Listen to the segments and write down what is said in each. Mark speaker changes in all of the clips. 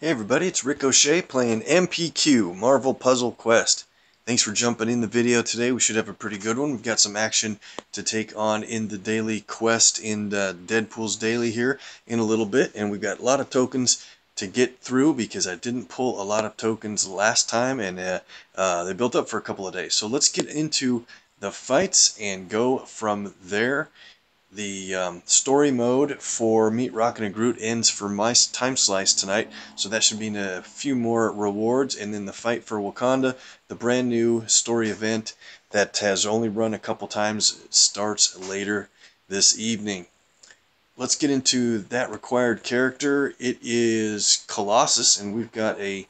Speaker 1: Hey everybody, it's OShay playing MPQ, Marvel Puzzle Quest. Thanks for jumping in the video today. We should have a pretty good one. We've got some action to take on in the daily quest in Deadpool's Daily here in a little bit. And we've got a lot of tokens to get through because I didn't pull a lot of tokens last time and they built up for a couple of days. So let's get into the fights and go from there. The story mode for Meet Rocket and Groot ends for my time slice tonight, so that should mean a few more rewards. And then the fight for Wakanda, the brand new story event that has only run a couple times, starts later this evening. Let's get into that required character. It is Colossus, and we've got a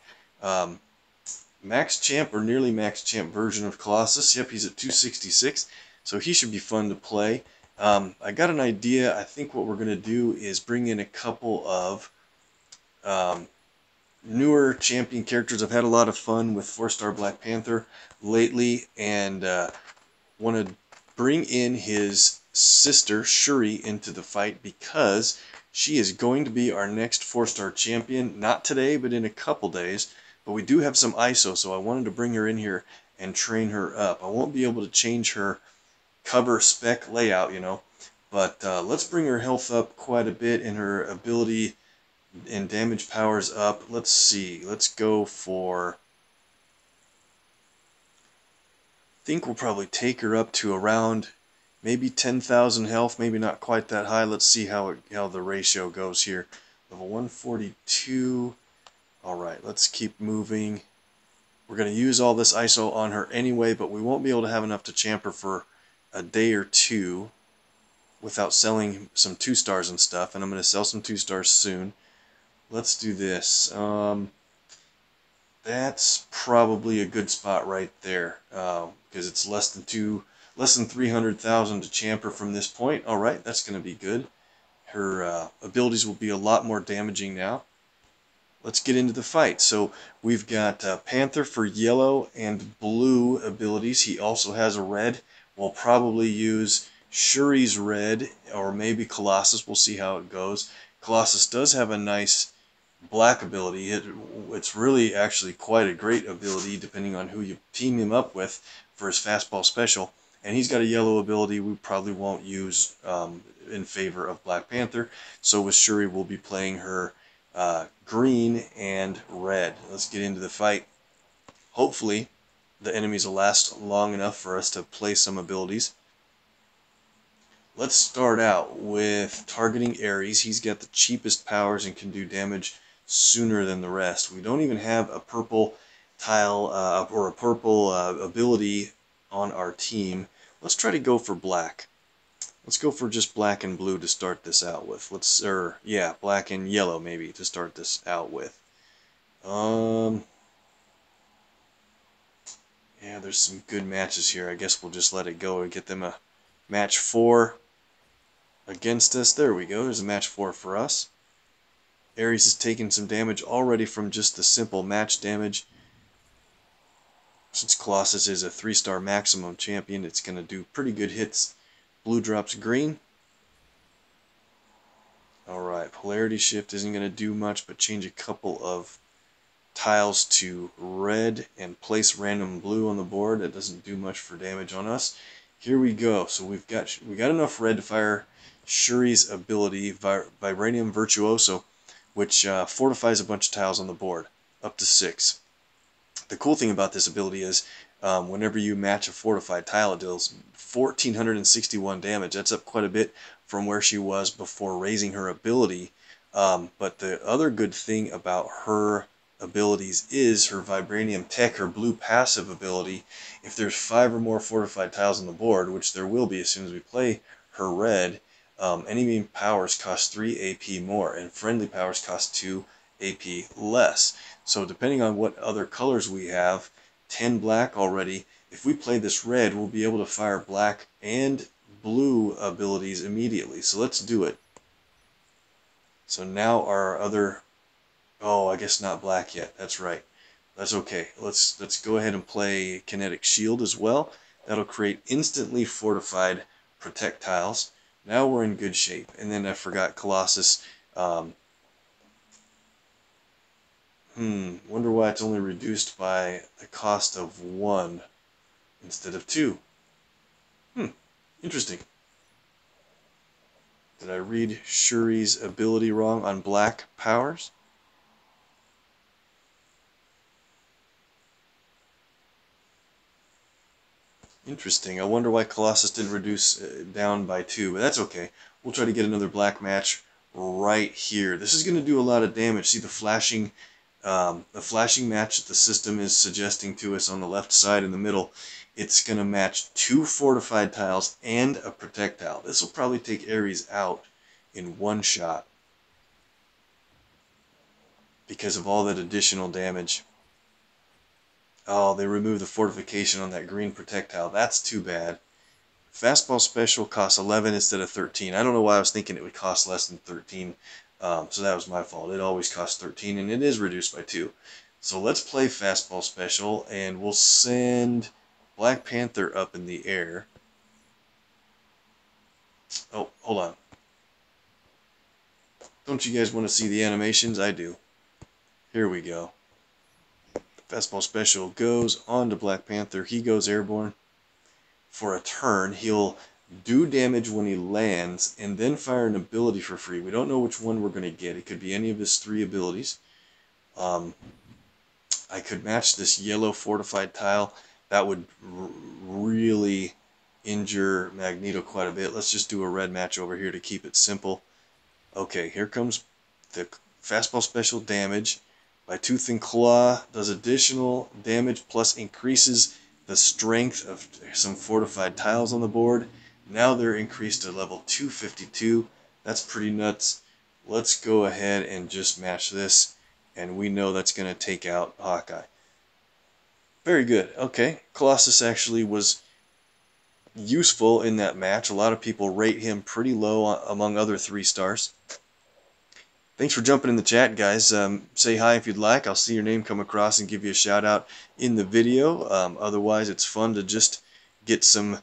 Speaker 1: max champ or nearly max champ version of Colossus. Yep, he's at 266, so he should be fun to play. I got an idea. I think what we're going to do is bring in a couple of newer champion characters. I've had a lot of fun with 4-star Black Panther lately, and want to bring in his sister Shuri into the fight because she is going to be our next 4-star champion. Not today, but in a couple days. But we do have some ISO, so I wanted to bring her in here and train her up. I won't be able to change her cover spec layout, but let's bring her health up quite a bit and her ability and damage powers up. Let's see, let's go for, I think we'll probably take her up to around maybe 10,000 health, maybe not quite that high. Let's see how the ratio goes here. Level 142. Alright, let's keep moving. We're going to use all this ISO on her anyway, but we won't be able to have enough to champ her for a day or two without selling some 2-stars and stuff, and I'm going to sell some 2-stars soon. Let's do this. That's probably a good spot right there, because it's less than 300,000 to champ her from this point. All right, that's going to be good. Her abilities will be a lot more damaging now. Let's get into the fight. So we've got Panther for yellow and blue abilities. He also has a red. We'll probably use Shuri's red, or maybe Colossus. We'll see how it goes. Colossus does have a nice black ability. It's really actually quite a great ability depending on who you team him up with for his fastball special. And he's got a yellow ability we probably won't use in favor of Black Panther. So with Shuri, we'll be playing her green and red. Let's get into the fight. Hopefully the enemies will last long enough for us to play some abilities. Let's start out with targeting Ares. He's got the cheapest powers and can do damage sooner than the rest. We don't even have a purple tile or a purple ability on our team. Let's try to go for black. Let's go for just black and blue to start this out with. Black and yellow maybe to start this out with. Yeah, there's some good matches here. I guess we'll just let it go and get them a match 4 against us. There we go. There's a match 4 for us. Ares has taken some damage already from just the simple match damage. Since Colossus is a 3-star maximum champion, it's going to do pretty good hits. Blue drops green. Alright, polarity shift isn't going to do much but change a couple of tiles to red and place random blue on the board. That doesn't do much for damage on us. Here we go. So we got enough red to fire Shuri's ability, Vibranium Virtuoso, which fortifies a bunch of tiles on the board, up to 6. The cool thing about this ability is whenever you match a fortified tile, it deals 1,461 damage. That's up quite a bit from where she was before raising her ability. But the other good thing about her abilities is her Vibranium Tech, her blue passive ability. If there's 5 or more fortified tiles on the board, which there will be as soon as we play her red, enemy powers cost 3 AP more, and friendly powers cost 2 AP less. So depending on what other colors we have, 10 black already, if we play this red, we'll be able to fire black and blue abilities immediately. So let's do it. So now our other... Oh, I guess not black yet. That's right. That's okay. Let's go ahead and play Kinetic Shield as well. That'll create instantly fortified protect tiles. Now we're in good shape. And then I forgot Colossus Wonder why it's only reduced by the cost of 1 instead of 2. Interesting. Did I read Shuri's ability wrong on black powers? Interesting. I wonder why Colossus didn't reduce down by 2, but that's okay. We'll try to get another black match right here. This is going to do a lot of damage. See the flashing match that the system is suggesting to us on the left side in the middle. It's going to match 2 fortified tiles and a protect tile. This will probably take Ares out in one shot because of all that additional damage. Oh, they removed the fortification on that green projectile. That's too bad. Fastball special costs 11 instead of 13. I don't know why I was thinking it would cost less than 13. So that was my fault. It always costs 13, and it is reduced by 2. So let's play fastball special, and we'll send Black Panther up in the air. Oh, hold on. Don't you guys want to see the animations? I do. Here we go. Fastball special goes on to Black Panther. He goes airborne for a turn. He'll do damage when he lands and then fire an ability for free. We don't know which one we're going to get. It could be any of his 3 abilities. I could match this yellow fortified tile. That would really injure Magneto quite a bit. Let's just do a red match over here to keep it simple. Okay, here comes the fastball special damage. By Tooth and Claw does additional damage plus increases the strength of some fortified tiles on the board. Now they're increased to level 252. That's pretty nuts. Let's go ahead and just match this, and we know that's going to take out Hawkeye. Very good. Okay, Colossus actually was useful in that match. A lot of people rate him pretty low among other 3 stars. Thanks for jumping in the chat, guys. Say hi if you'd like. I'll see your name come across and give you a shout out in the video. Otherwise, it's fun to just get some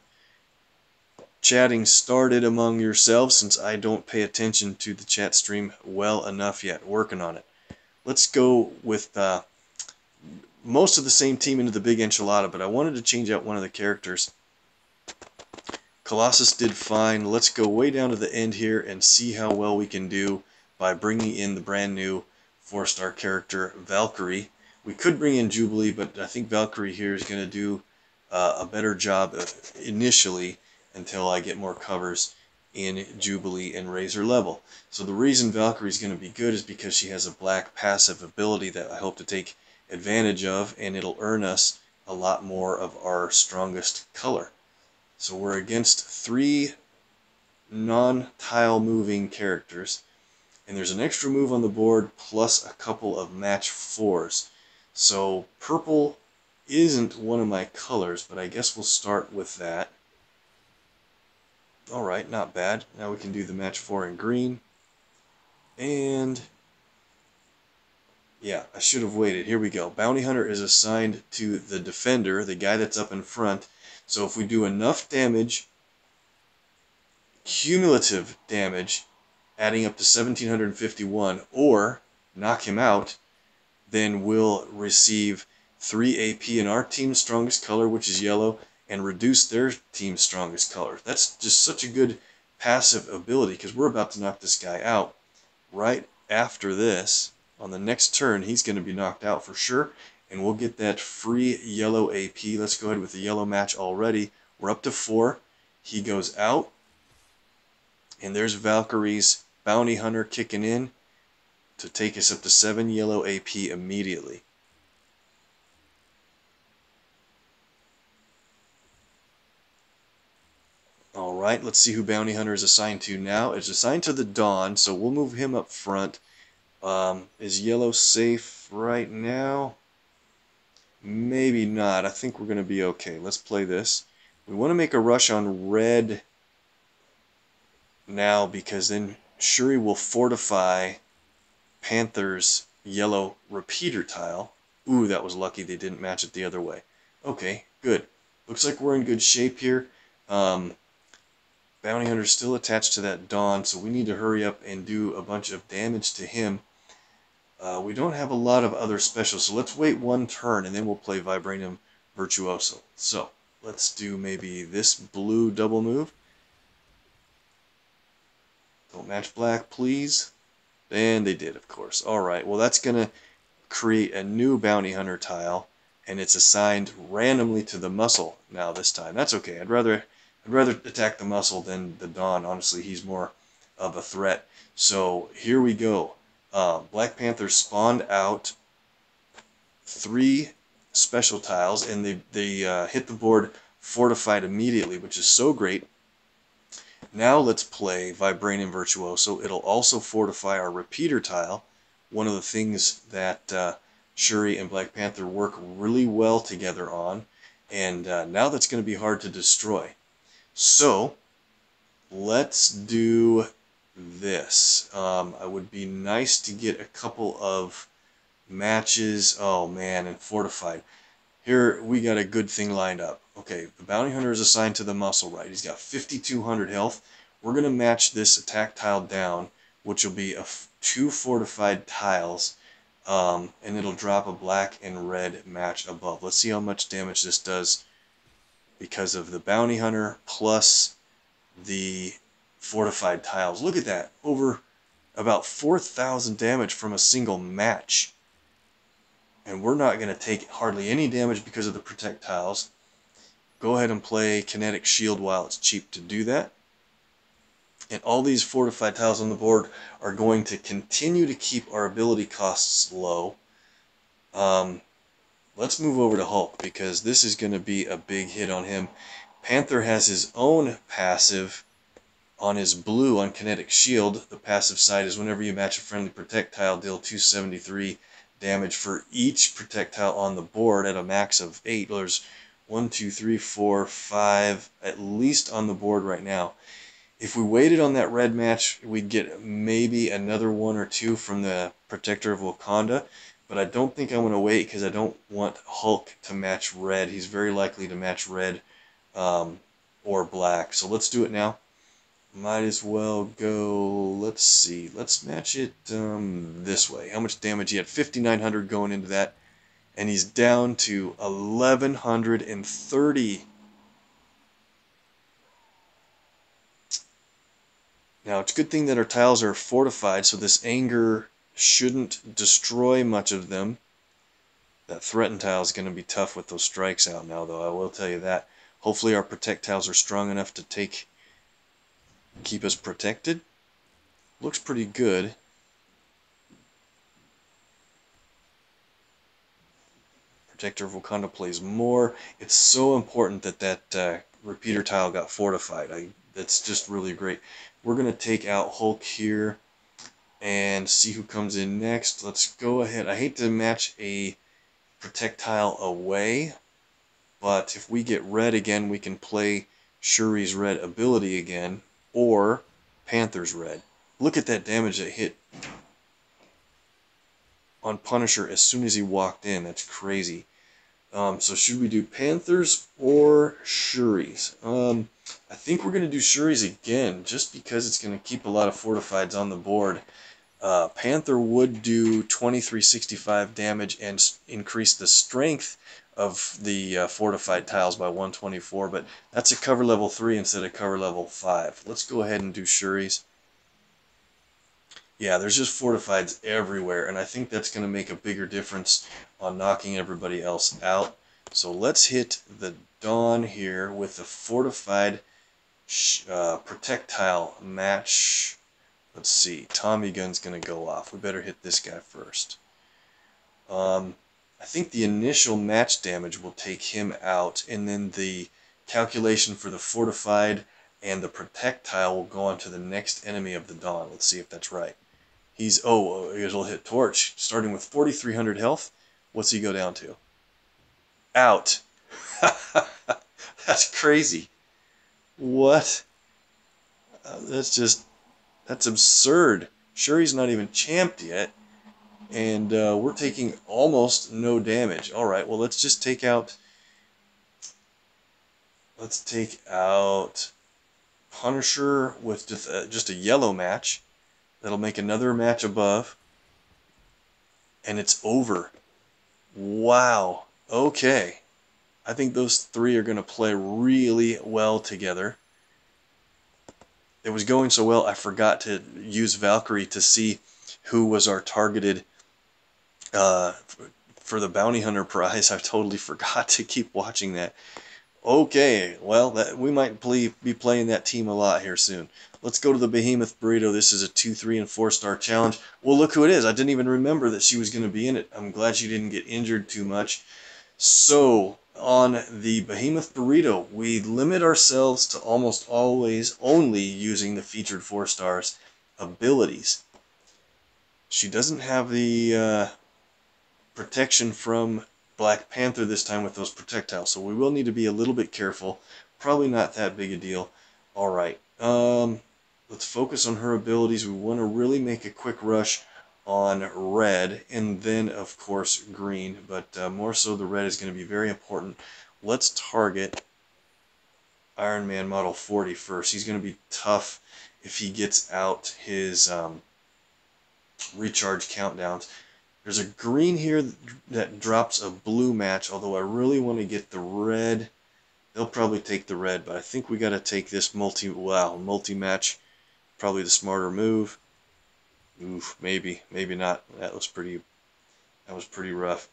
Speaker 1: chatting started among yourselves, since I don't pay attention to the chat stream well enough yet. Working on it. Let's go with most of the same team into the big enchilada, but I wanted to change out one of the characters. Colossus did fine. Let's go way down to the end here and see how well we can do by bringing in the brand new 4-star character, Valkyrie. We could bring in Jubilee, but I think Valkyrie here is going to do a better job initially until I get more covers in Jubilee and Razor level. So the reason Valkyrie is going to be good is because she has a black passive ability that I hope to take advantage of, and it'll earn us a lot more of our strongest color. So we're against 3 non-tile moving characters. And there's an extra move on the board plus a couple of match 4s. So purple isn't one of my colors, but I guess we'll start with that. Alright, not bad. Now we can do the match 4 in green. And yeah, I should have waited. Here we go. Bounty Hunter is assigned to the defender, the guy that's up in front. So if we do enough damage, cumulative damage, adding up to 1751, or knock him out, then we'll receive 3 AP in our team's strongest color, which is yellow, and reduce their team's strongest color. That's just such a good passive ability, because we're about to knock this guy out. Right after this, on the next turn, he's going to be knocked out for sure, and we'll get that free yellow AP. Let's go ahead with the yellow match already. We're up to 4. He goes out, and there's Valkyrie's Bounty Hunter kicking in to take us up to 7 yellow AP immediately. Alright, let's see who Bounty Hunter is assigned to now. It's assigned to the Dawn, so we'll move him up front. Is yellow safe right now? Maybe not. I think we're going to be okay. Let's play this. We want to make a rush on red now, because then Shuri will fortify Panther's yellow repeater tile. Ooh, that was lucky they didn't match it the other way. Okay, good. Looks like we're in good shape here. Bounty Hunter's still attached to that Dawn, so we need to hurry up and do a bunch of damage to him. We don't have a lot of other specials, so let's wait one turn and then we'll play Vibranium Virtuoso. So let's do maybe this blue double move. Don't match black, please. And they did, of course. Alright, well that's going to create a new Bounty Hunter tile, and it's assigned randomly to the muscle now this time. That's okay. I'd rather attack the muscle than the Dawn. Honestly, he's more of a threat. So here we go. Black Panther spawned out 3 special tiles, and they hit the board fortified immediately, which is so great. Now let's play Vibranium Virtuoso. It'll also fortify our repeater tile. One of the things that Shuri and Black Panther work really well together on, and now that's going to be hard to destroy. So let's do this. It would be nice to get a couple of matches. Oh man, and fortified. Here we got a good thing lined up. Okay, the Bounty Hunter is assigned to the muscle, right? He's got 5,200 health. We're going to match this attack tile down, which will be 2 fortified tiles, and it'll drop a black and red match above. Let's see how much damage this does because of the Bounty Hunter plus the fortified tiles. Look at that. Over about 4,000 damage from a single match. And we're not going to take hardly any damage because of the protect tiles. Go ahead and play Kinetic Shield while it's cheap to do that. And all these fortified tiles on the board are going to continue to keep our ability costs low. Let's move over to Hulk, because this is going to be a big hit on him. Panther has his own passive on his blue on Kinetic Shield. The passive side is whenever you match a friendly protect tile, deal 273 damage for each projectile on the board at a max of 8. There's 1, 2, 3, 4, 5 at least on the board right now. If we waited on that red match, we'd get maybe another 1 or 2 from the Protector of Wakanda, but I don't think I'm going to wait because I don't want Hulk to match red. He's very likely to match red or black. So let's do it now. Might as well go, let's see, let's match it this way. How much damage? He had 5,900 going into that, and he's down to 1,130. Now, it's a good thing that our tiles are fortified, so this anger shouldn't destroy much of them. That threatened tile is going to be tough with those strikes out now, though, I will tell you that. Hopefully our protect tiles are strong enough to keep us protected. Looks pretty good. Protector of Wakanda plays more. It's so important that that repeater tile got fortified. That's just really great. We're going to take out Hulk here and see who comes in next. Let's go ahead. I hate to match a protect tile away, but if we get red again, we can play Shuri's red ability again, or Panther's red. Look at that damage that hit on Punisher as soon as he walked in. That's crazy. So should we do Panthers or Shuri's? I think we're going to do Shuri's again, just because it's going to keep a lot of fortifieds on the board. Panther would do 2365 damage and increase the strength of the fortified tiles by 124, but that's a cover level 3 instead of cover level 5. Let's go ahead and do Shuri's. Yeah, there's just fortifieds everywhere, and I think that's going to make a bigger difference on knocking everybody else out. So let's hit the Dawn here with the fortified projectile match. Let's see, Tommy Gun's going to go off. We better hit this guy first. I think the initial match damage will take him out, and then the calculation for the fortified and the projectile will go on to the next enemy of the Dawn. Let's see if that's right. He'll hit Torch, starting with 4,300 health. What's he go down to? Out. That's crazy. What? That's absurd. Shuri's not even champed yet, and we're taking almost no damage. All right, well, let's just take out. Let's take out Punisher with just a yellow match. That'll make another match above. And it's over. Wow. Okay. I think those three are going to play really well together. It was going so well, I forgot to use Valkyrie to see who was our targeted uh, for the bounty hunter prize. I totally forgot to keep watching that. Okay, well, we might be playing that team a lot here soon. Let's go to the Behemoth Burrito. This is a 2, 3, and 4-star challenge. Well, look who it is. I didn't even remember that she was going to be in it. I'm glad she didn't get injured too much. So, on the Behemoth Burrito, we limit ourselves to almost always only using the featured 4 stars abilities. She doesn't have the protection from Black Panther this time with those projectiles, so we will need to be a little bit careful. Probably not that big a deal. Alright, let's focus on her abilities. We want to really make a quick rush on red, and then of course green, but more so the red is going to be very important. Let's target Iron Man Model 40 first. He's going to be tough if he gets out his recharge countdowns. There's a green here that drops a blue match, although I really want to get the red. They'll probably take the red, but I think we got to take this multi-match. Probably the smarter move. Oof, maybe not. That was pretty rough.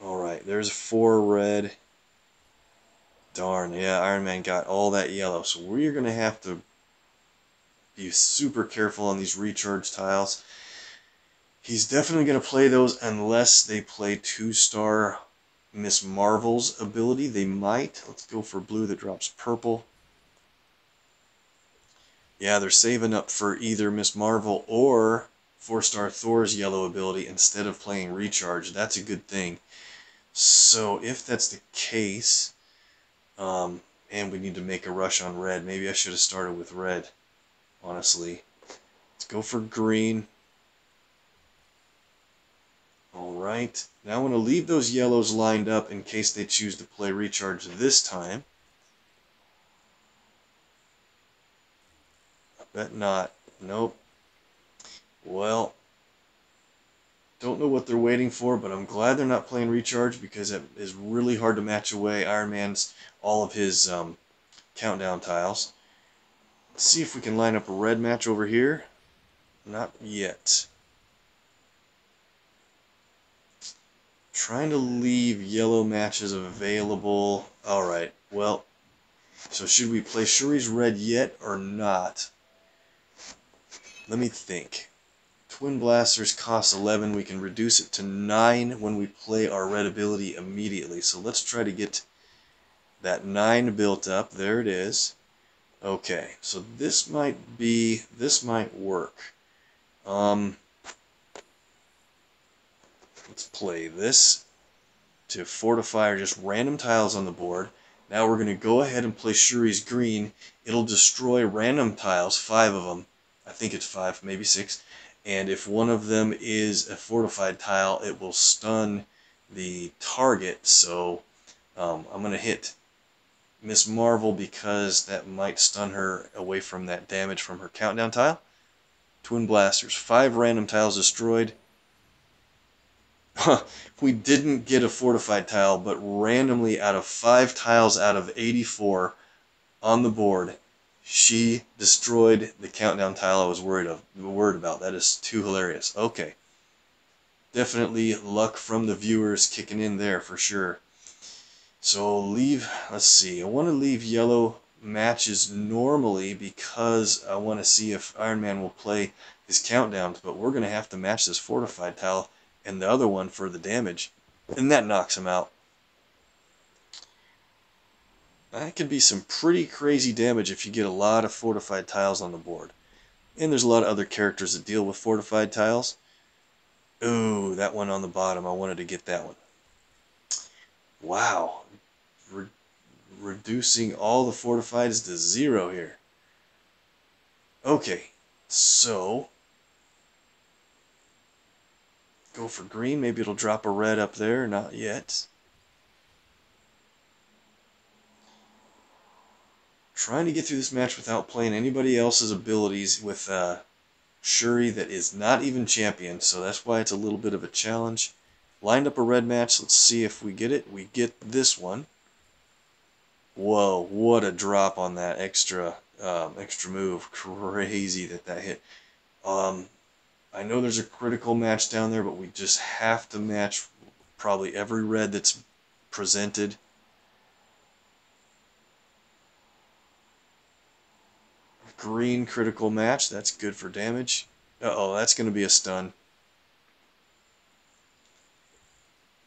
Speaker 1: Alright, there's 4 red. Darn, yeah, Iron Man got all that yellow. So we're going to have to be super careful on these recharge tiles. He's definitely going to play those unless they play 2-star Miss Marvel's ability. They might. Let's go for blue that drops purple. Yeah, they're saving up for either Miss Marvel or 4-star Thor's yellow ability instead of playing recharge. That's a good thing. So if that's the case, and we need to make a rush on red, maybe I should have started with red, honestly. Let's go for green. Alright, now I want to leave those yellows lined up in case they choose to play recharge this time. I bet not. Nope. Well, don't know what they're waiting for, but I'm glad they're not playing recharge because it is really hard to match away Iron Man's all of his countdown tiles. Let's see if we can line up a red match over here. Not yet. Trying to leave yellow matches available. Alright, well, so should we play Shuri's red yet or not? Let me think. Twin Blasters cost 11. We can reduce it to 9 when we play our red ability immediately. So let's try to get that 9 built up. There it is. Okay, so this might work. Let's play this to fortify or just random tiles on the board. Now we're going to go ahead and play Shuri's green. It'll destroy random tiles, 5 of them. I think it's 5, maybe 6. And if one of them is a fortified tile, it will stun the target. So I'm going to hit Miss Marvel because that might stun her away from that damage from her countdown tile. Twin Blasters, 5 random tiles destroyed. We didn't get a fortified tile, but randomly out of 5 tiles out of 84 on the board, she destroyed the countdown tile I was worried about. That is too hilarious. Okay. Definitely luck from the viewers kicking in there for sure. So let's see, I want to leave yellow matches normally because I want to see if Iron Man will play his countdowns, but we're going to have to match this fortified tile and the other one for the damage, and that knocks him out. That could be some pretty crazy damage if you get a lot of fortified tiles on the board. And there's a lot of other characters that deal with fortified tiles. Ooh, that one on the bottom, I wanted to get that one. Wow. Reducing all the fortifieds to 0 here. Okay, so go for green. Maybe it'll drop a red up there. Not yet. Trying to get through this match without playing anybody else's abilities with Shuri that is not even champion, so that's why it's a little bit of a challenge. Lined up a red match. Let's see if we get it. We get this one. Whoa, what a drop on that extra move. Crazy that hit. I know there's a critical match down there, but we just have to match probably every red that's presented. Green critical match. That's good for damage. Uh-oh, that's going to be a stun.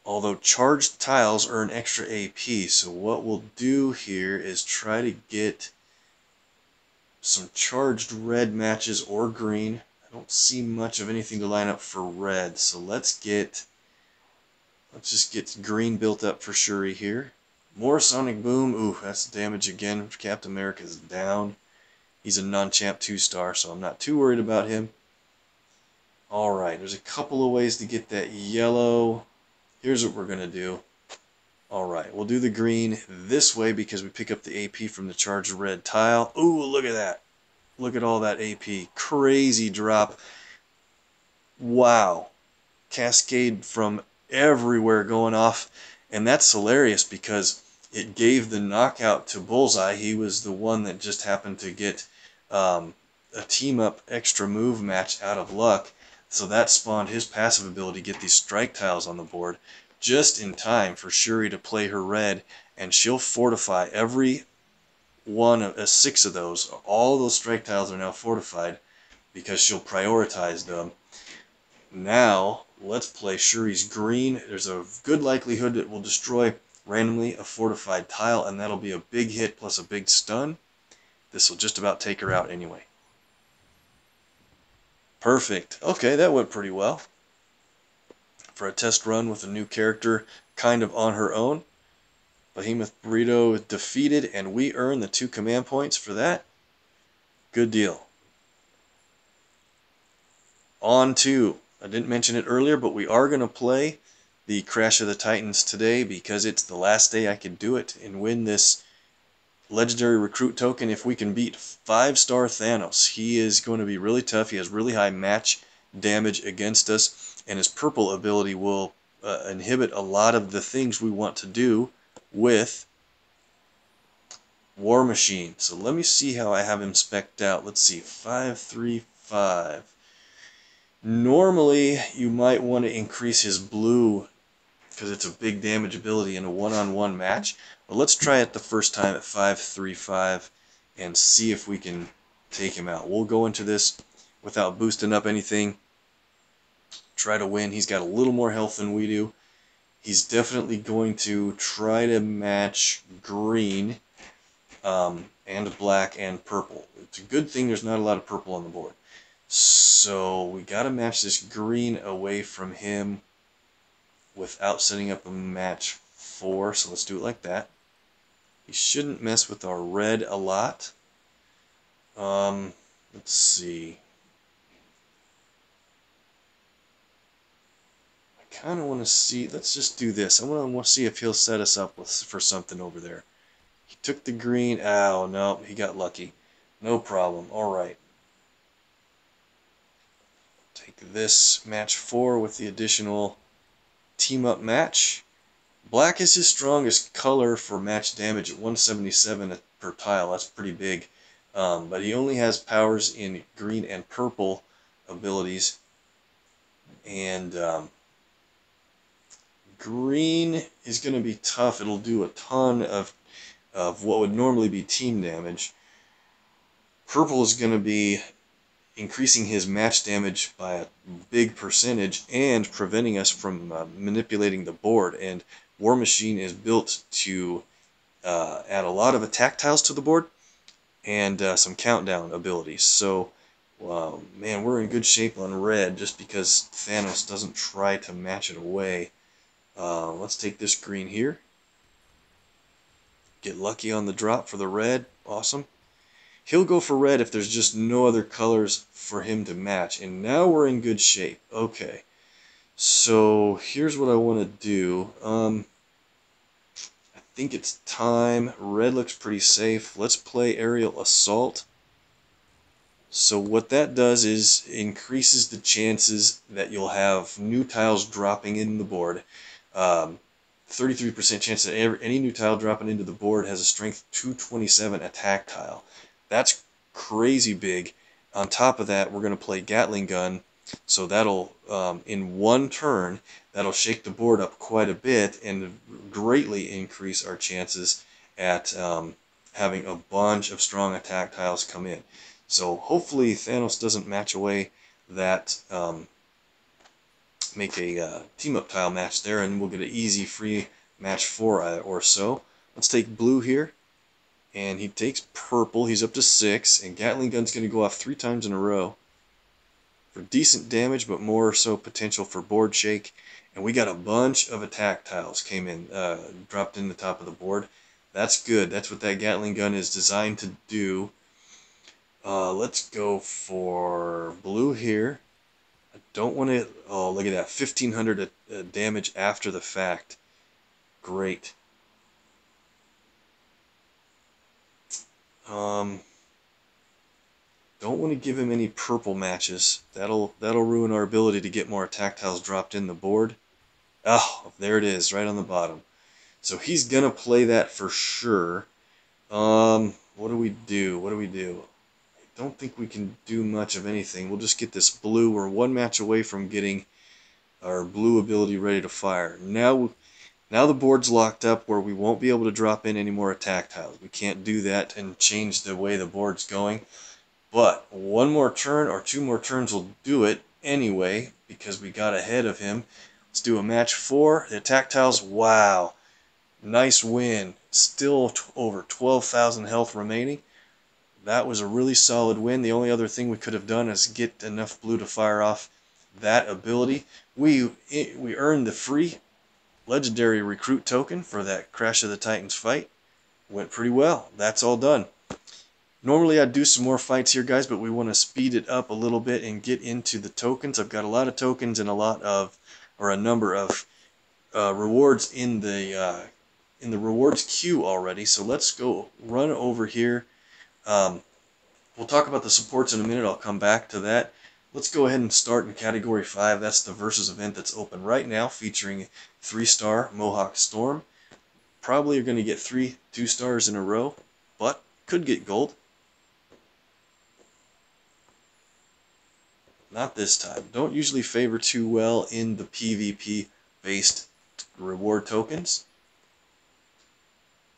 Speaker 1: Although charged tiles earn extra AP, so what we'll do here is try to get some charged red matches or green. I don't see much of anything to line up for red, so let's just get green built up for Shuri here. More Sonic Boom. Ooh, that's damage again. Captain America's down. He's a non-champ 2-star, so I'm not too worried about him. Alright, there's a couple of ways to get that yellow. Here's what we're going to do. Alright, we'll do the green this way because we pick up the AP from the charged red tile. Ooh, look at that. Look at all that AP. Crazy drop. Wow. Cascade from everywhere going off. And that's hilarious because it gave the knockout to Bullseye. He was the one that just happened to get a team-up extra move match out of luck. So that spawned his passive ability to get these strike tiles on the board just in time for Shuri to play her red, and she'll fortify every one of 6 of those. All those strike tiles are now fortified because she'll prioritize them. Now, let's play Shuri's green. There's a good likelihood it will destroy randomly a fortified tile, and that'll be a big hit plus a big stun. This will just about take her out anyway. Perfect. Okay, that went pretty well. For a test run with a new character kind of on her own. Behemoth Burrito is defeated, and we earn the 2 command points for that. Good deal. On to, I didn't mention it earlier, but we are going to play the Crash of the Titans today because it's the last day I can do it and win this legendary recruit token if we can beat 5-star Thanos. He is going to be really tough. He has really high match damage against us, and his purple ability will inhibit a lot of the things we want to do with War Machine. So let me see how I have him spec'd out. Let's see, 5-3-5. Normally, you might want to increase his blue because it's a big damage ability in a one-on-one match. But let's try it the first time at 5-3-5 and see if we can take him out. We'll go into this without boosting up anything. Try to win. He's got a little more health than we do. He's definitely going to try to match green and black and purple. It's a good thing there's not a lot of purple on the board. So we got to match this green away from him without setting up a match 4. So let's do it like that. He shouldn't mess with our red a lot. Let's see. I kind of want to see. Let's just do this. I want to see if he'll set us up for something over there. He took the green. Oh, no. He got lucky. No problem. All right. Take this match 4 with the additional team-up match. Black is his strongest color for match damage at 177 per tile. That's pretty big. But he only has powers in green and purple abilities. And green is going to be tough. It'll do a ton of what would normally be team damage. Purple is going to be increasing his match damage by a big percentage and preventing us from manipulating the board. And War Machine is built to add a lot of attack tiles to the board and some countdown abilities. So, man, we're in good shape on red just because Thanos doesn't try to match it away. Let's take this green here. Get lucky on the drop for the red. Awesome. He'll go for red if there's just no other colors for him to match. And now we're in good shape. Okay. So here's what I want to do. I think it's time. Red looks pretty safe. Let's play Aerial Assault. So what that does is increases the chances that you'll have new tiles dropping in the board. 33% chance that any new tile dropping into the board has a strength 227 attack tile. That's crazy big. On top of that, we're going to play Gatling gun, so that'll, in one turn, that'll shake the board up quite a bit and greatly increase our chances at having a bunch of strong attack tiles come in. So hopefully Thanos doesn't match away that, make a team-up tile match there, and we'll get an easy free match 4 or so. Let's take blue here, and he takes purple. He's up to 6, and Gatling gun's going to go off 3 times in a row for decent damage, but more so potential for board shake. And we got a bunch of attack tiles came in, dropped in the top of the board. That's good. That's what that Gatling gun is designed to do. Let's go for blue here. I don't want to... Oh, look at that. 1,500 damage after the fact. Great. Don't want to give him any purple matches. That'll ruin our ability to get more attack tiles dropped in the board. Oh, there it is, right on the bottom. So he's gonna play that for sure. What do we do? What do we do? I don't think we can do much of anything. We'll just get this blue. We're one match away from getting our blue ability ready to fire. Now the board's locked up where we won't be able to drop in any more attack tiles. We can't do that and change the way the board's going. But one more turn or 2 more turns will do it anyway because we got ahead of him. Let's do a match 4. The attack tiles, wow. Nice win. Still over 12,000 health remaining. That was a really solid win. The only other thing we could have done is get enough blue to fire off that ability. We earned the free legendary recruit token for that Crash of the Titans fight. Went pretty well. That's all done. Normally I'd do some more fights here, guys, but we want to speed it up a little bit and get into the tokens. I've got a lot of tokens and a number of rewards in the rewards queue already. So let's go run over here. We'll talk about the supports in a minute. I'll come back to that. Let's go ahead and start in Category 5. That's the Versus event that's open right now, featuring 3-star Mohawk Storm. Probably are going to get 3 2-stars in a row, but could get gold. Not this time. Don't usually favor too well in the PvP-based reward tokens.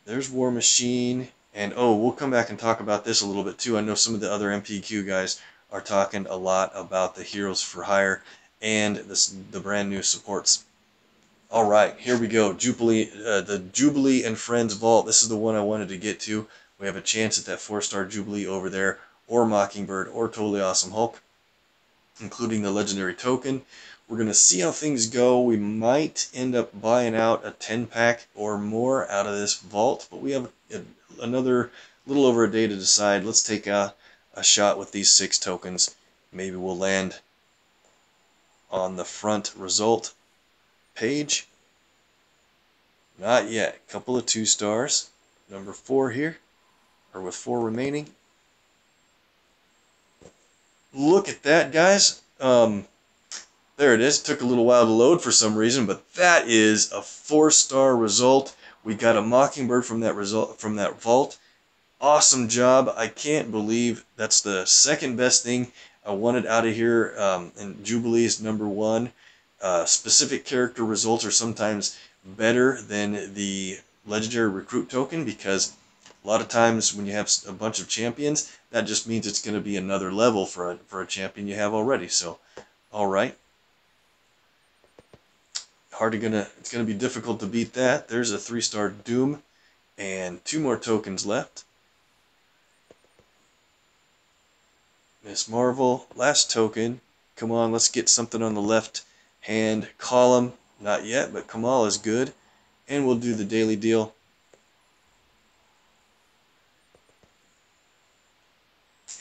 Speaker 1: There's War Machine. And oh, we'll come back and talk about this a little bit too. I know some of the other MPQ guys are talking a lot about the Heroes for Hire and the brand new supports. All right, here we go. Jubilee, the Jubilee and Friends Vault. This is the one I wanted to get to. We have a chance at that 4-star Jubilee over there, or Mockingbird, or Totally Awesome Hulk, including the legendary token. We're going to see how things go. We might end up buying out a 10-pack or more out of this vault, but we have another little over a day to decide. Let's take a shot with these 6 tokens. Maybe we'll land on the front result page. Not yet. Couple of 2-stars. Number 4 here, or with 4 remaining. Look at that, guys. There it is. Took a little while to load for some reason, but that is a 4-star result. We got a Mockingbird from that vault. Awesome job. I can't believe that's the second best thing I wanted out of here. And Jubilee is number 1. Specific character results are sometimes better than the legendary recruit token, because a lot of times when you have a bunch of champions, that just means it's going to be another level for a champion you have already. So, all right. It's gonna be difficult to beat that. There's a 3-star Doom, and 2 more tokens left. Miss Marvel, last token. Come on, let's get something on the left hand column. Not yet, but Kamal is good, and we'll do the daily deal.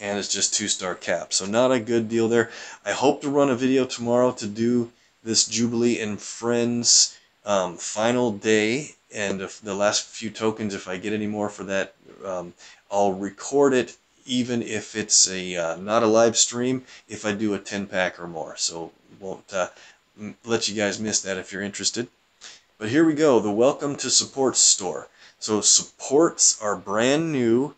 Speaker 1: And it's just 2-star cap, so not a good deal there. I hope to run a video tomorrow to do this Jubilee and Friends final day, and if the last few tokens, if I get any more for that, I'll record it even if it's a not a live stream, if I do a 10-pack or more. So won't let you guys miss that if you're interested. But here we go, the Welcome to Supports store. So supports are brand new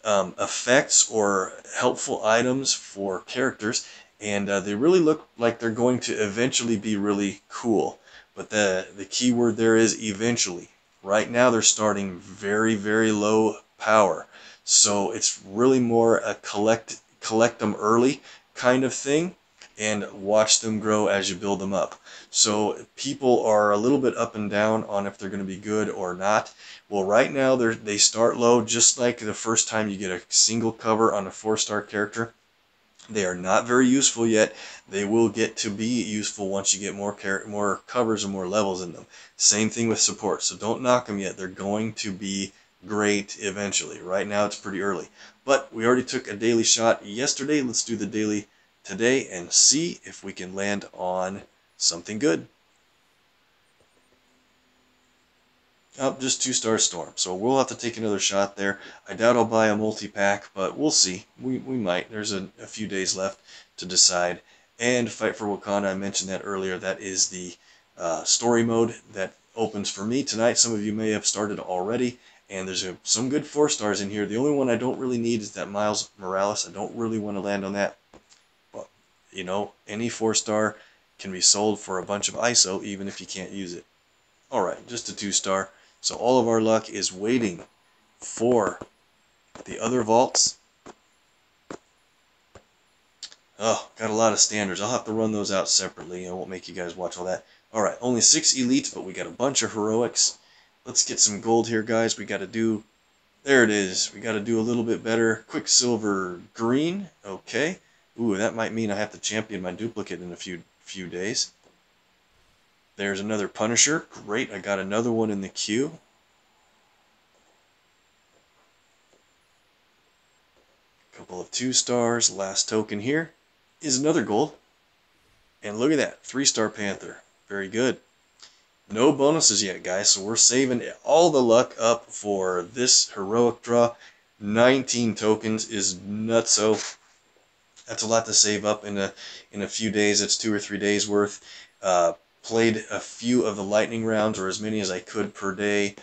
Speaker 1: effects or helpful items for characters, and they really look like they're going to eventually be really cool. But the key word there is eventually. Right now they're starting very, very low power, so it's really more a collect them early kind of thing and watch them grow as you build them up. So people are a little bit up and down on if they're going to be good or not. Well, right now they start low, just like the first time you get a single cover on a 4-star character. They are not very useful yet. They will get to be useful once you get more covers and more levels in them. Same thing with support, so don't knock them yet. They're going to be great eventually. Right now it's pretty early. But we already took a daily shot yesterday. Let's do the daily today and see if we can land on something good. Oh, just 2-star storm. So we'll have to take another shot there. I doubt I'll buy a multi-pack, but we'll see. We might. There's a few days left to decide. And Fight for Wakanda, I mentioned that earlier. That is the story mode that opens for me tonight. Some of you may have started already. And there's some good 4-stars in here. The only one I don't really need is that Miles Morales. I don't really want to land on that. But, you know, any 4-star can be sold for a bunch of ISO, even if you can't use it. Alright, just a 2-star. So all of our luck is waiting for the other vaults. Oh, got a lot of standards. I'll have to run those out separately. I won't make you guys watch all that. Alright, only 6 elites, but we got a bunch of heroics. Let's get some gold here, guys. We got to do... There it is. We got to do a little bit better. Quicksilver green. Okay. Ooh, that might mean I have to champion my duplicate in a few days. There's another Punisher. Great, I got another one in the queue. Couple of 2-stars. Last token here is another gold. And look at that, 3-star Panther. Very good. No bonuses yet, guys, so we're saving all the luck up for this heroic draw. 19 tokens is nutso. That's a lot to save up in a few days. It's 2 or 3 days worth. Played a few of the lightning rounds, or as many as I could per day.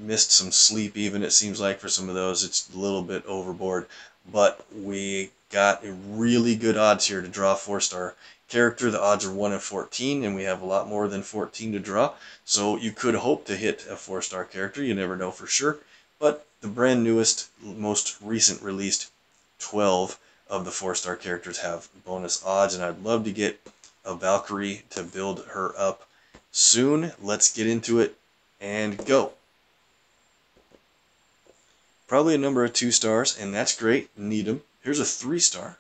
Speaker 1: Missed some sleep even, it seems like, for some of those. It's a little bit overboard. But we got a really good odds here to draw a 4-star character. The odds are 1 in 14, and we have a lot more than 14 to draw. So you could hope to hit a 4-star character. You never know for sure. But the brand newest, most recent released 12 of the 4-star characters have bonus odds, and I'd love to get a Valkyrie to build her up soon. Let's get into it and go. Probably a number of 2-stars, and that's great. Need them. Here's a 3-star,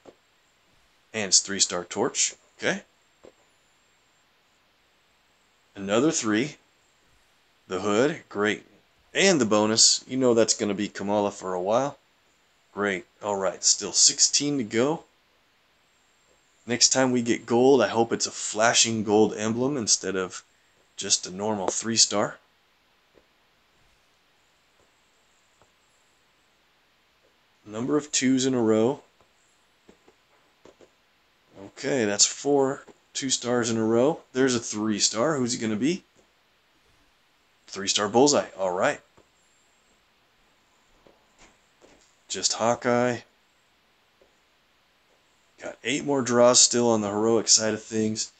Speaker 1: and it's 3-star Torch. Okay. Another 3. The Hood. Great. And the bonus. You know that's going to be Kamala for a while. Great. Alright, still 16 to go. Next time we get gold, I hope it's a flashing gold emblem instead of just a normal 3-star. Number of 2s in a row. Okay, that's 4 2-stars in a row. There's a 3-star. Who's it going to be? 3-star Bullseye. Alright. Just Hawkeye. Got 8 more draws still on the heroic side of things.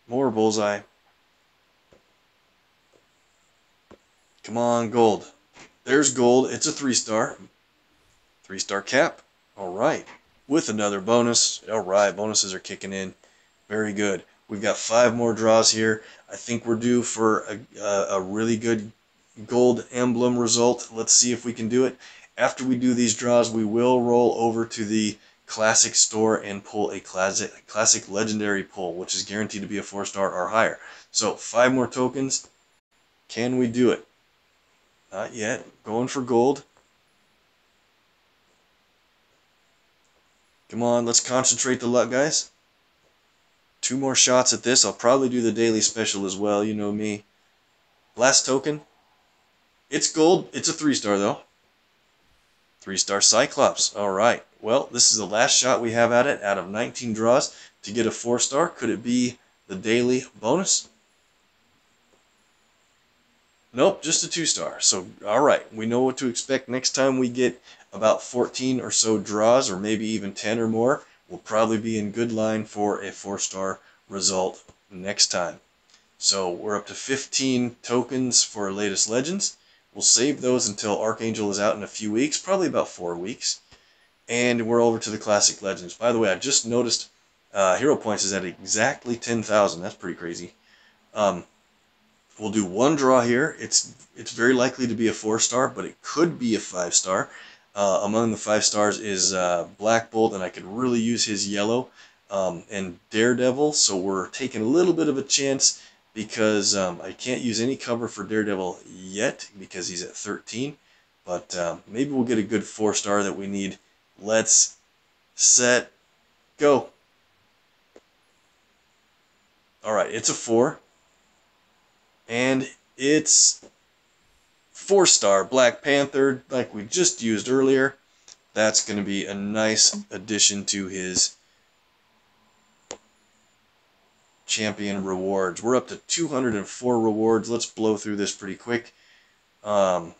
Speaker 1: More Bullseye. Come on, gold. There's gold. It's a 3-star. 3-star Cap. Alright. With another bonus. Alright, bonuses are kicking in. Very good. We've got 5 more draws here. I think we're due for a really good gold emblem result. Let's see if we can do it. After we do these draws, we will roll over to the classic store and pull a classic legendary pull, which is guaranteed to be a 4-star or higher. So 5 more tokens. Can we do it? Not yet. Going for gold. Come on, let's concentrate the luck, guys. 2 more shots at this. I'll probably do the daily special as well. You know me. Last token. It's gold. It's a 3-star though. 3-star Cyclops. All right. Well, this is the last shot we have at it out of 19 draws to get a 4-star. Could it be the daily bonus? Nope, just a 2-star. So, all right, we know what to expect next time we get about 14 or so draws, or maybe even 10 or more. We'll probably be in good line for a 4-star result next time. So we're up to 15 tokens for our latest legends. We'll save those until Archangel is out in a few weeks, probably about 4 weeks. And we're over to the classic legends. By the way, I just noticed Hero Points is at exactly 10,000. That's pretty crazy. We'll do one draw here. It's very likely to be a 4-star, but it could be a 5-star. Among the 5 stars is Black Bolt, and I could really use his yellow, and Daredevil. So we're taking a little bit of a chance because I can't use any cover for Daredevil yet because he's at 13. But maybe we'll get a good 4-star that we need. Let's set go. All right, it's a 4. And it's 4-star Black Panther, like we just used earlier. That's going to be a nice addition to his champion rewards. We're up to 204 rewards. Let's blow through this pretty quick. I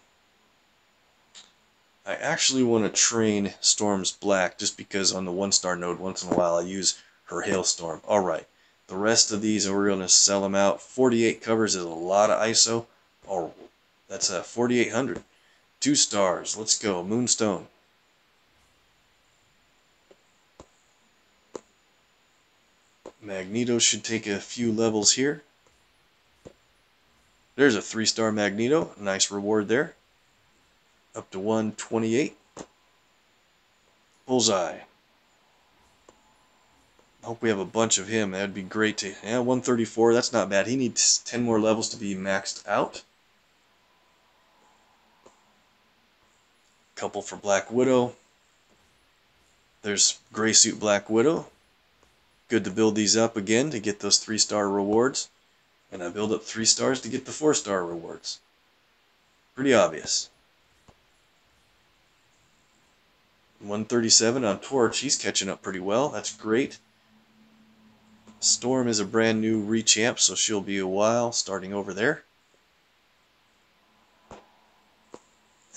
Speaker 1: actually want to train Storm's Black just because on the 1-star node once in a while I use her Hailstorm. Alright, the rest of these we're going to sell them out. 48 covers is a lot of ISO. Oh, that's a 4,800. 2 stars. Let's go. Moonstone. Magneto should take a few levels here. There's a 3-star Magneto. Nice reward there. Up to 128. Bullseye. Hope we have a bunch of him. That'd be great to... Yeah, 134. That's not bad. He needs 10 more levels to be maxed out. Couple for Black Widow. There's Gray Suit Black Widow. Good to build these up again to get those 3-star rewards. And I build up 3 stars to get the 4-star rewards. Pretty obvious. 137 on Torch. He's catching up pretty well. That's great. Storm is a brand new rechamp, so she'll be a while starting over there.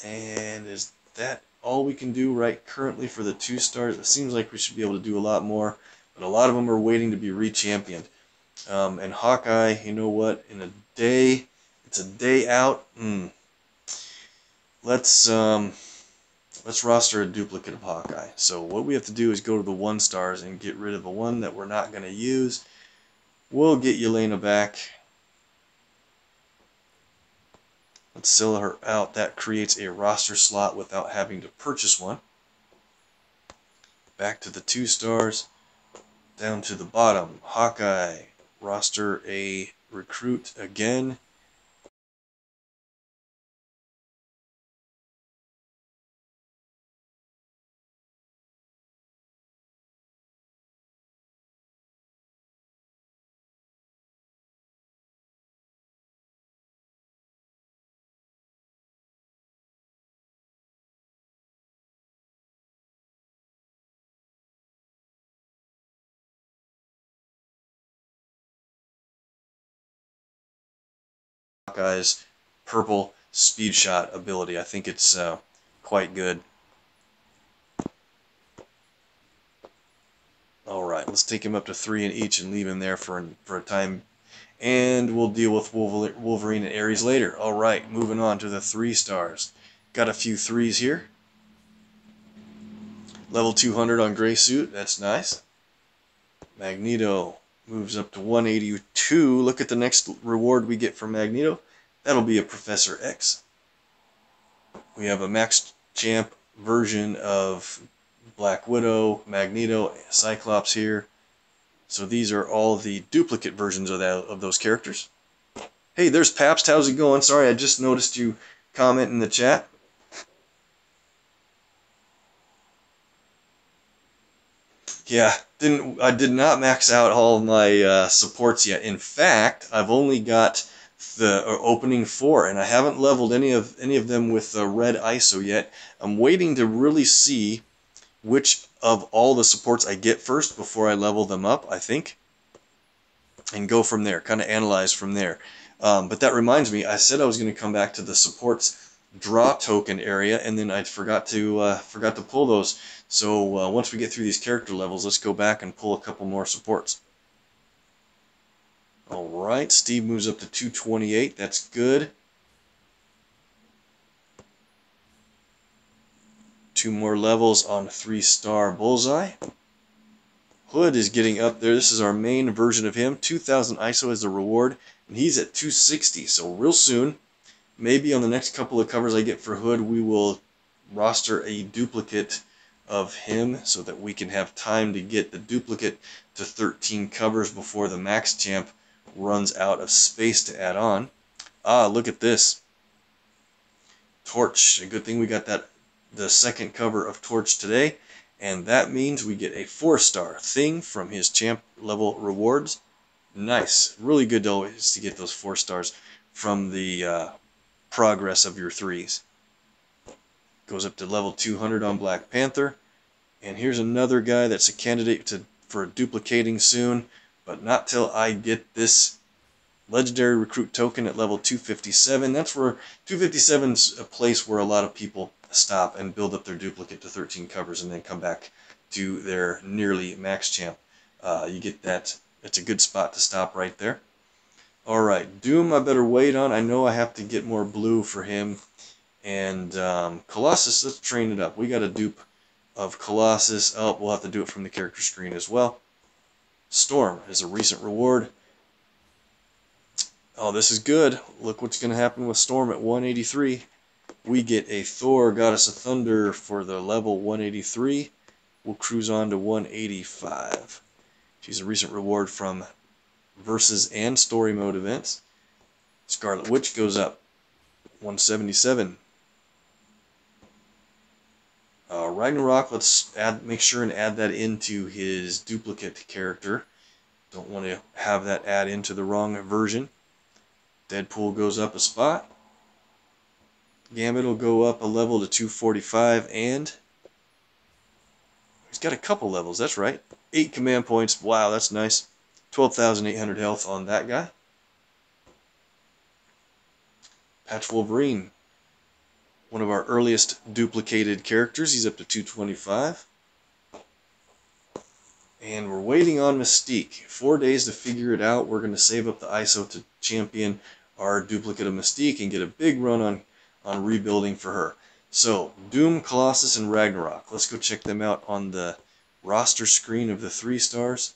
Speaker 1: And is that all we can do right currently for the 2 stars? It seems like we should be able to do a lot more, but a lot of them are waiting to be rechampioned. And Hawkeye, you know what? In a day, it's a day out. Let's roster a duplicate of Hawkeye. So what we have to do is go to the 1 stars and get rid of the one that we're not going to use. We'll get Yelena back. Let's sell her out. That creates a roster slot without having to purchase one. Back to the 2 stars. Down to the bottom. Hawkeye. Roster a recruit again. Hawkeye's purple speed shot ability. I think it's quite good. Alright, let's take him up to 3 in each and leave him there for a time. And we'll deal with Wolverine and Ares later. Alright, moving on to the 3 stars. Got a few 3s here. Level 200 on Gray Suit. That's nice. Magneto moves up to 182. Look at the next reward we get from Magneto. That'll be a Professor X. We have a Max Champ version of Black Widow, Magneto, Cyclops here. So these are all the duplicate versions of those characters. Hey, there's Pabst. How's it going? Sorry, I just noticed you comment in the chat. Yeah, I did not max out all of my supports yet. In fact, I've only got the opening 4, and I haven't leveled any of them with red ISO yet. I'm waiting to really see which of all the supports I get first before I level them up, I think, and go from there, kind of analyze from there. But that reminds me, I said I was going to come back to the supports draw token area, and then I forgot to pull those. So once we get through these character levels, let's go back and pull a couple more supports. Alright, Steve moves up to 228. That's good. 2 more levels on 3-star Bullseye. Hood is getting up there. This is our main version of him. 2000 ISO as the reward, and he's at 260. So real soon, maybe on the next couple of covers I get for Hood, we will roster a duplicate of him so that we can have time to get the duplicate to 13 covers before the max champ runs out of space to add on. Ah, look at this. Torch. A good thing we got the second cover of Torch today, and that means we get a 4-star thing from his champ level rewards. Nice. Really good always to get those 4 stars from the progress of your 3s. Goes up to level 200 on Black Panther. And here's another guy that's a candidate for duplicating soon, but not till I get this legendary recruit token at level 257. That's where 257's a place where a lot of people stop and build up their duplicate to 13 covers and then come back to their nearly max champ. You get that. It's a good spot to stop right there. Alright, Doom I better wait on. I know I have to get more blue for him. And Colossus, let's train it up. We got a dupe of Colossus. Oh, we'll have to do it from the character screen as well. Storm is a recent reward. Oh, this is good. Look what's going to happen with Storm at 183. We get a Thor, Goddess of Thunder for the level 183. We'll cruise on to 185. She's a recent reward from Versus and Story Mode events. Scarlet Witch goes up 177. Ragnarok, let's make sure and add that into his duplicate character. Don't want to have that add into the wrong version. Deadpool goes up a spot. Gambit will go up a level to 245, and he's got a couple levels, that's right. 8 command points, wow, that's nice. 12,800 health on that guy. Patch Wolverine, one of our earliest duplicated characters. He's up to 225. And we're waiting on Mystique. 4 days to figure it out. We're going to save up the ISO to champion our duplicate of Mystique and get a big run on rebuilding for her. So, Doom, Colossus, and Ragnarok. Let's go check them out on the roster screen of the 3 stars.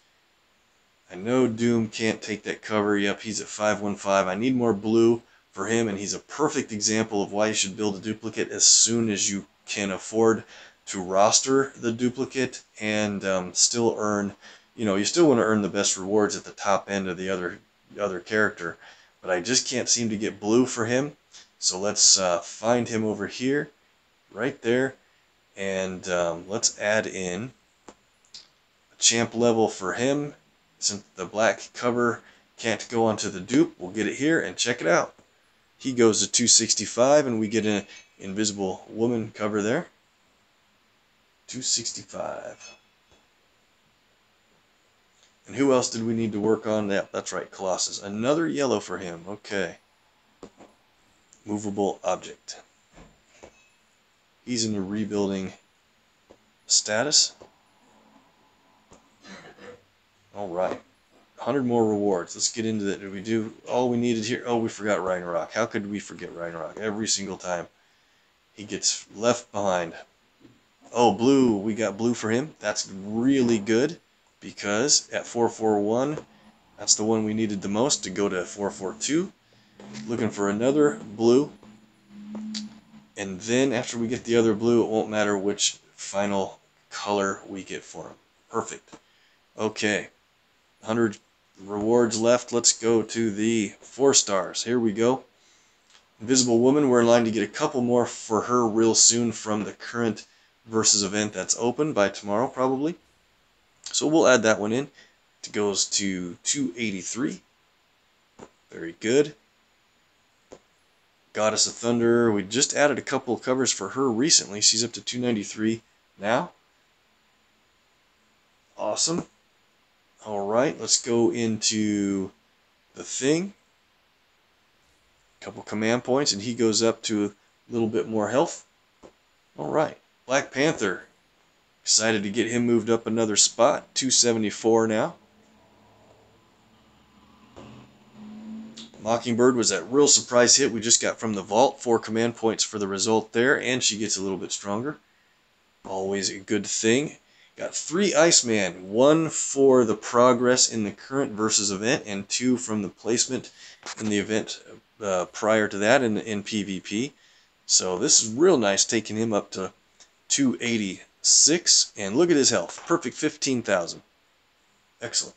Speaker 1: I know Doom can't take that cover. Yep, he's at 515. I need more blue for him, and he's a perfect example of why you should build a duplicate as soon as you can afford to roster the duplicate and still earn, you still want to earn the best rewards at the top end of the other character, but I just can't seem to get blue for him. So let's find him over here, right there, and let's add in a champ level for him. Since the black cover can't go onto the dupe, we'll get it here and check it out. He goes to 265, and we get an Invisible Woman cover there. 265. And who else did we need to work on? Yeah, that's right, Colossus. Another yellow for him. Okay. Movable object. He's in the rebuilding status. Alright. 100 more rewards. Let's get into that. Did we do all we needed here? Oh, we forgot Ragnarok. How could we forget Ragnarok? Every single time he gets left behind. Oh, blue. We got blue for him. That's really good because at 441, that's the one we needed the most to go to 442. Looking for another blue. And then after we get the other blue, it won't matter which final color we get for him. Perfect. Okay. 100 rewards left. Let's go to the 4 stars. Here we go. Invisible Woman, we're in line to get a couple more for her real soon from the current Versus event that's open by tomorrow probably. So we'll add that one in. It goes to 283. Very good. Goddess of Thunder, we just added a couple of covers for her recently. She's up to 293 now. Awesome. Alright, let's go into the Thing. Couple command points, and he goes up to a little bit more health. Alright, Black Panther. Excited to get him moved up another spot. 274 now. Mockingbird was that real surprise hit we just got from the vault. 4 command points for the result there, and she gets a little bit stronger. Always a good thing. Got 3 Iceman, 1 for the progress in the current versus event, and 2 from the placement in the event prior to that in PvP. So this is real nice, taking him up to 286, and look at his health. Perfect 15,000. Excellent.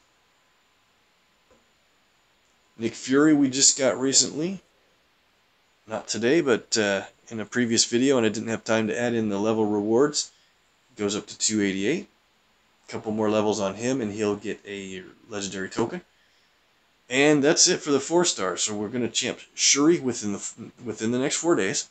Speaker 1: Nick Fury we just got recently. Not today, but in a previous video, and I didn't have time to add in the level rewards. Goes up to 288. A couple more levels on him, and he'll get a legendary token. And that's it for the 4-stars. So we're going to champ Shuri within the next 4 days.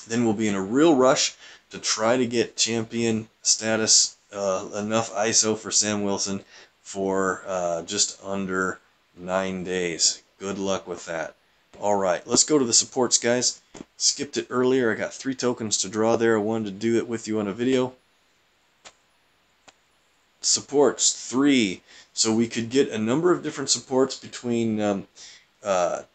Speaker 1: Then we'll be in a real rush to try to get champion status, enough ISO for Sam Wilson for just under 9 days. Good luck with that. Alright, let's go to the supports, guys. Skipped it earlier. I got 3 tokens to draw there. I wanted to do it with you on a video. Supports, 3. So we could get a number of different supports between 3, 4,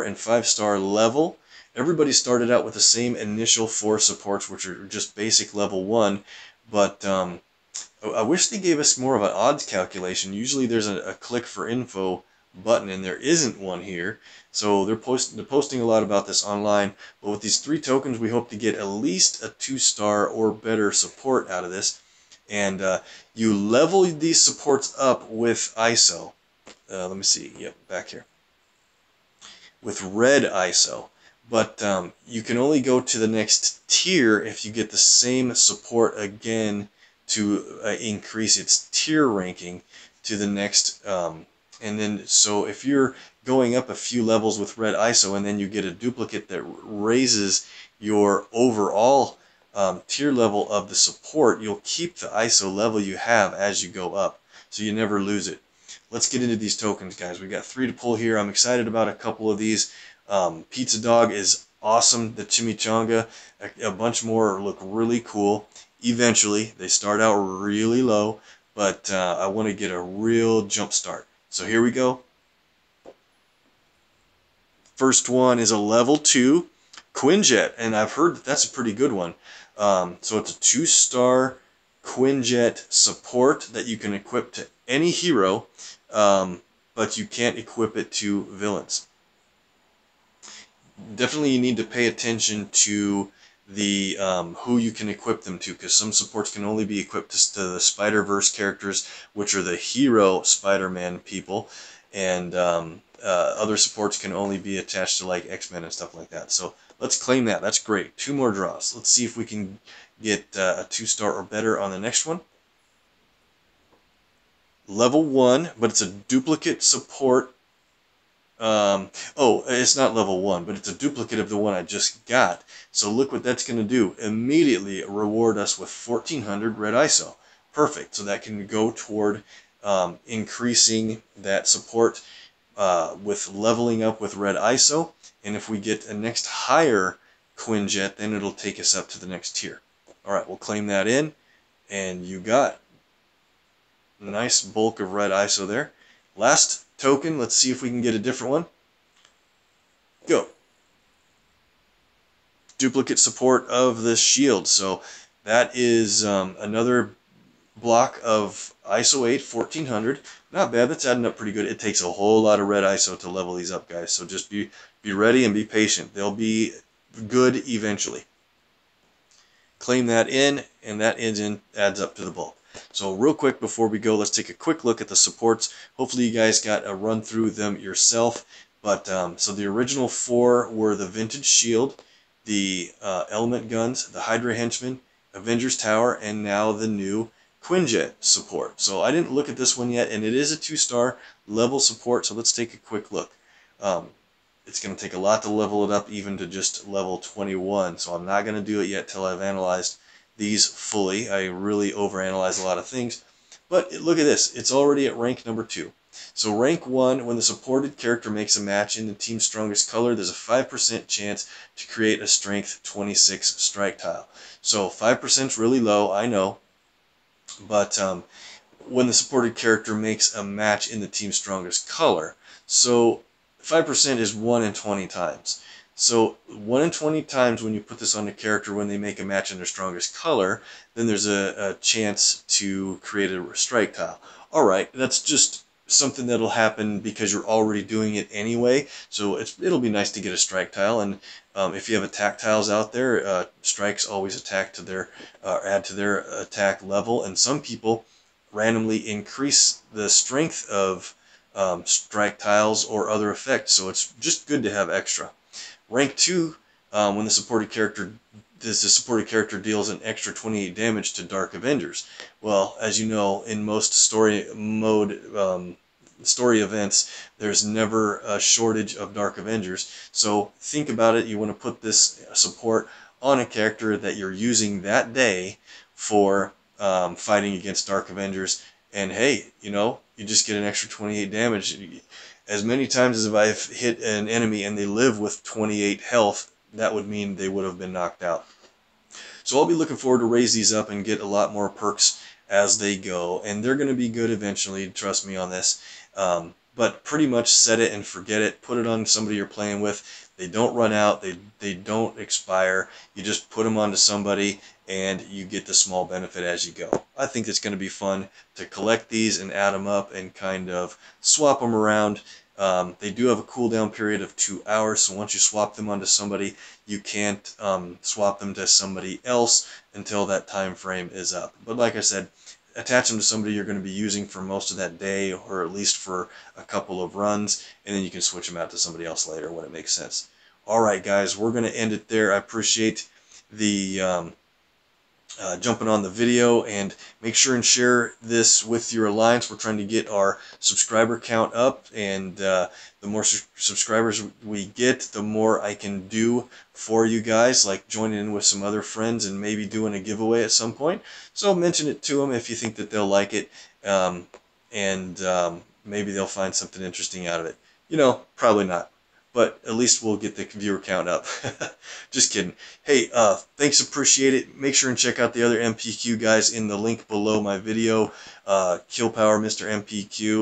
Speaker 1: and 5-star level. Everybody started out with the same initial 4 supports, which are just basic level 1, but I wish they gave us more of an odds calculation. Usually there's a click for info button, and there isn't one here. So they're posting a lot about this online, but with these 3 tokens we hope to get at least a 2-star or better support out of this. And you level these supports up with ISO. Let me see, yep, back here. With red ISO. But you can only go to the next tier if you get the same support again to increase its tier ranking to the next. And then, so if you're going up a few levels with red ISO and then you get a duplicate that raises your overall tier level of the support, you'll keep the ISO level you have as you go up. So you never lose it. Let's get into these tokens, guys. We got 3 to pull here. I'm excited about a couple of these. Pizza Dog is awesome. The Chimichanga, a bunch more look really cool. Eventually, they start out really low, but I want to get a real jump start. So here we go. First one is a level 2 Quinjet, and I've heard that that's a pretty good one. So it's a 2-star Quinjet support that you can equip to any hero, but you can't equip it to villains. Definitely you need to pay attention to the who you can equip them to, because some supports can only be equipped to the Spider-Verse characters, which are the hero Spider-Man people, and other supports can only be attached to like X-Men and stuff like that. So let's claim that. That's great. 2 more draws. Let's see if we can get a 2-star or better on the next one. Level 1, but it's a duplicate support. Oh, it's not level 1, but it's a duplicate of the one I just got. So look what that's going to do. Immediately reward us with 1400 red ISO. Perfect. So that can go toward increasing that support with leveling up with red ISO. And if we get a next higher Quinjet, then it'll take us up to the next tier. Alright, we'll claim that in. And you got a nice bulk of red ISO there. Last token, let's see if we can get a different one. Go. Duplicate support of the shield. So that is another block of ISO 8, 1400. Not bad, that's adding up pretty good. It takes a whole lot of red ISO to level these up, guys. So just be ready and be patient. They'll be good eventually. Claim that in, and that adds up to the bulk. So real quick before we go, let's take a quick look at the supports. Hopefully you guys got a run through them yourself. But so the original 4 were the Vintage Shield, the Element Guns, the Hydra Henchman, Avengers Tower, and now the new Quinjet support. So I didn't look at this one yet, and it is a 2-star level support, so let's take a quick look. it's going to take a lot to level it up even to just level 21. So I'm not going to do it yet till I've analyzed these fully. I really overanalyze a lot of things. But look at this. It's already at rank number 2. So rank 1, when the supported character makes a match in the team's strongest color, there's a 5% chance to create a strength 26 strike tile. So 5% is really low, I know. But when the supported character makes a match in the team's strongest color. So 5% is 1 in 20 times. So 1 in 20 times when you put this on a character when they make a match in their strongest color, then there's a chance to create a strike tile. Alright, that's just something that'll happen because you're already doing it anyway, so it'll be nice to get a strike tile. And if you have attack tiles out there, strikes always attack to their add to their attack level, and some people randomly increase the strength of strike tiles or other effects, so it's just good to have extra. Rank 2, when the supported character deals an extra 28 damage to Dark Avengers. Well, as you know, in most story events, there's never a shortage of Dark Avengers. So think about it. You want to put this support on a character that you're using that day for fighting against Dark Avengers, and hey, you just get an extra 28 damage. As many times as if I've hit an enemy and they live with 28 health, that would mean they would have been knocked out. So I'll be looking forward to raise these up and get a lot more perks as they go, and they're going to be good eventually, trust me on this. But pretty much set it and forget it. Put it on somebody you're playing with. They don't run out. They don't expire. You just put them onto somebody and you get the small benefit as you go. I think it's going to be fun to collect these and add them up and kind of swap them around. They do have a cooldown period of 2 hours, so once you swap them onto somebody, you can't swap them to somebody else until that time frame is up. But like I said, attach them to somebody you're going to be using for most of that day, or at least for a couple of runs, and then you can switch them out to somebody else later when it makes sense. Alright guys, we're going to end it there. I appreciate the jumping on the video, and make sure and share this with your alliance. We're trying to get our subscriber count up, and the more subscribers we get, the more I can do for you guys, like joining in with some other friends and maybe doing a giveaway at some point. So mention it to them if you think that they'll like it, and maybe they'll find something interesting out of it. Probably not, but at least we'll get the viewer count up. Just kidding. Hey, thanks, appreciate it. Make sure and check out the other MPQ guys in the link below my video. Kill Power Mr. MPQ.